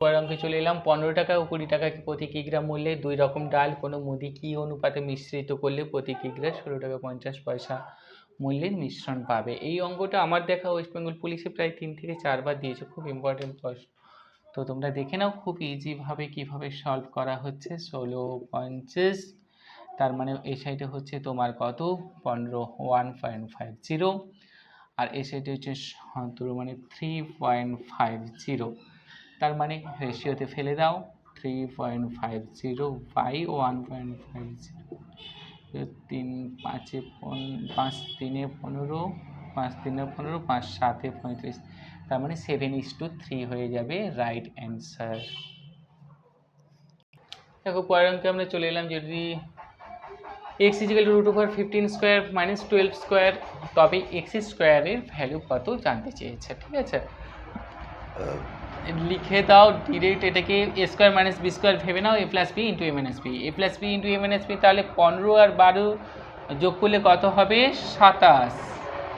পরের অঙ্কে চলে এলাম। 15 টাকা ও 20 টাকা প্রতি কিগ্রা মূল্যে 2 রকম ডাল কোনো মুদি কি অনুপাতে মিশ্রিত করলে প্রতি কিগ্রা 16 টাকা 50 পয়সা মূল্যের মিশ্রণ পাবে। এই অঙ্কটা আমার দেখা ওয়েস্ট বেঙ্গল পুলিশে প্রায় 3 থেকে 4 বার দিয়েছে, খুব ইম্পর্টেন্ট প্রশ্ন। তো তোমরা দেখে নাও খুব ইজিভাবে কিভাবে সলভ করা হচ্ছে। 16 50, তার মানে এই সাইডে হচ্ছে তোমার কত 15 1.50, আর এই সাইডে হচ্ছে 17 মানে 3.50। তার মানে রেশিওতে ফেলে দাও 3.50 বাই 1.50, 3 5 5 3 15, 5 3 15, 5 7 35, তার মানে 7:3 হয়ে যাবে রাইট অ্যান্সার। দেখো পরের অঙ্কে আমরা চলে এলাম। যদি x √15² - 12² তবে x স্কোয়ারের ভ্যালু কত জানতে চেয়েছে। ঠিক আছে, লিখে দাও ডিরেক্ট এটাকে a² - b² ভেবে নাও, a + b * a - b, a + b * a - b, তাহলে 15 আর 12 যোগ করলে কত হবে 27।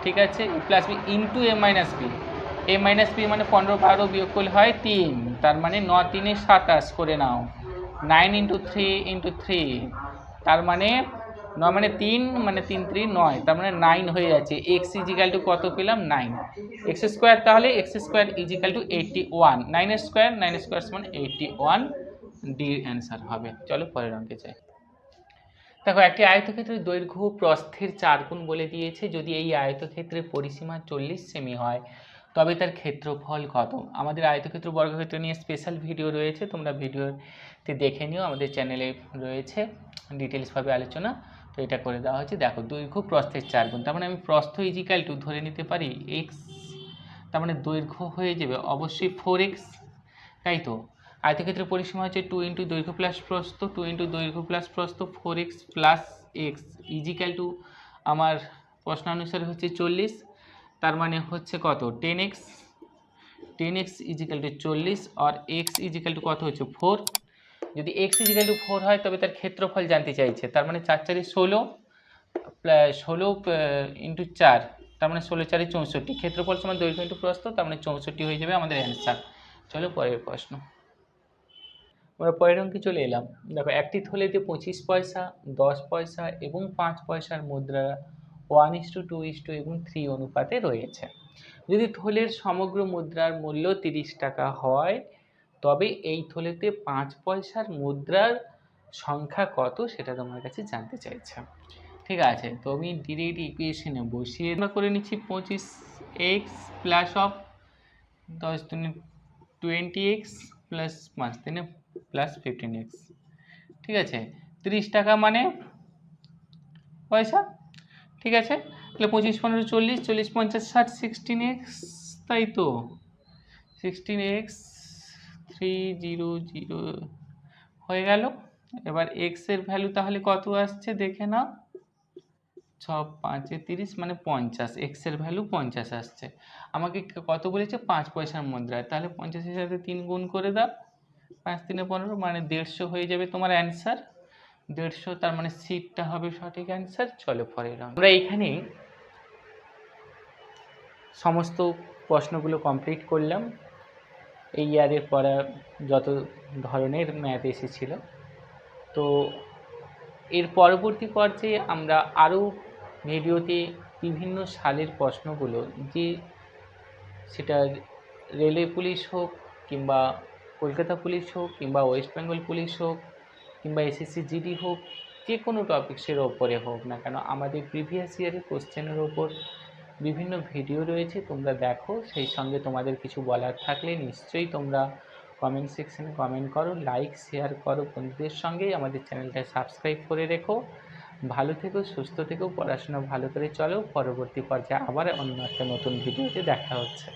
ঠিক আছে, a + b * a - b, a - b মানে 15 12 বিয়োগ করলে হয় 3, তার মানে 9 3 27 করে নাও। 9 × 3 × 3, তার মানে 9 মানে 3 মানে 3 3 9, তার মানে 9 হয়ে যাচ্ছে। x = কত পেলাম 9, x², তাহলে x² = 81, 9 স্কোয়ার 9 স্কোয়ার সমান 81, ডি অ্যান্সার হবে। চলো পরের অঙ্কে যাই। দেখো একটি আয়তক্ষেত্রের দৈর্ঘ্য প্রস্থের 4 গুণ বলে দিয়েছে। যদি এই আয়তক্ষেত্রের পরিসীমা 40 সেমি হয় তবে তার ক্ষেত্রফল কত। আমাদের আয়তক্ষেত্র বর্গক্ষেত্র নিয়ে স্পেশাল ভিডিও রয়েছে, তোমরা ভিডিওতে দেখে নিও, আমাদের চ্যানেলে রয়েছে ডিটেলসভাবে আলোচনা। তো এটা করে দেওয়া হয়েছে। দেখো দৈর্ঘ্য প্রস্থের 4 গুণ, তার মানে আমি প্রস্থ = ধরে নিতে পারি x, তার মানে দৈর্ঘ্য হয়ে যাবে অবশ্যই 4x, তাই তো। আয়তক্ষেত্রের পরিসীমা হচ্ছে 2 × দৈর্ঘ্য প্লাস প্রস্থ, 2 × দৈর্ঘ্য প্লাস প্রস্থ 4x + x = আমার প্রশ্নানুসারে হচ্ছে 40, তার মানে হচ্ছে কত 10x, 10x = 40 আর x = কত হচ্ছে 4। যদি x = 4 হয় তবে তার ক্ষেত্রফল জানতে চাইছে, তার মানে 4 4 16 16 × 4, তার মানে 16 4 64, ক্ষেত্রফল সমান দৈর্ঘ্য × প্রস্থ, তার মানে 64 হয়ে যাবে আমাদের অ্যান্সার। চলো পরের প্রশ্ন। আমরা পরের অঙ্কে চলে এলাম। দেখো একটি থলেতে 25 পয়সা 10 পয়সা এবং 5 পয়সার মুদ্রা 1:2 এবং 3 অনুপাতে রয়েছে। যদি থলের সমগ্র মুদ্রার মূল্য 30 টাকা হয় তবে এই থলেতে 5 পয়সার মুদ্রার সংখ্যা কত সেটা তোমার কাছে জানতে চাইছে। ঠিক আছে, তো আমি ডিরেক্ট ইকুয়েশনে বসিয়ে আমরা করে নিচ্ছি 25x plus of 10 × 20x plus 5 × plus 15x। ঠিক আছে, 30 টাকা মানে পয়সা। ঠিক আছে, তাহলে 25 15 40, 40 50 60, 16x, তাই তো 16x 300 হয়ে গেল। এবার x এর ভ্যালু তাহলে কত আসছে দেখে নাও, 6 5 30 মানে 50, x এর ভ্যালু 50 আসছে। আমাকে কত বলেছে 5 পয়সার মুদ্রায়, তাহলে 50 এর সাথে 3 গুণ করে দাও, 5 3 15 মানে 150 হয়ে যাবে তোমার অ্যান্সার। 150, তার মানে সিটটা হবে সঠিক অ্যান্সার। চলো পরের আমরা এইখানে সমস্ত প্রশ্নগুলো কমপ্লিট করলাম। এই ইয়ারের পড়া যত ধরনের ম্যাথ এসেছিল, তো এর পরবর্তী পর্যায়ে আমরা আরও ভিডিওতে বিভিন্ন সালের প্রশ্নগুলো, যে সেটা রেলওয়ে পুলিশ হোক কিংবা কলকাতা পুলিশ হোক কিংবা ওয়েস্ট বেঙ্গল পুলিশ হোক কিংবা এসএসসি জিডি হোক, যে কোনো টপিক্সের ওপরে হোক না কেন, আমাদের প্রিভিয়াস ইয়ারের কোশ্চেনের ওপর বিভিন্ন ভিডিও রয়েছে, তোমরা দেখো। সেই সঙ্গে তোমাদের কিছু বলার থাকলে নিশ্চয়ই তোমরা কমেন্ট সেকশনে কমেন্ট করো, লাইক শেয়ার করো বন্ধুদের সঙ্গে, আমাদের চ্যানেলটা সাবস্ক্রাইব করে রেখো। ভালো থেকো, সুস্থ থেকো, পড়াশোনা ভালো করে চলো। পরবর্তী পর্যায়ে আবার অন্য একটা নতুন ভিডিওতে দেখা হচ্ছে।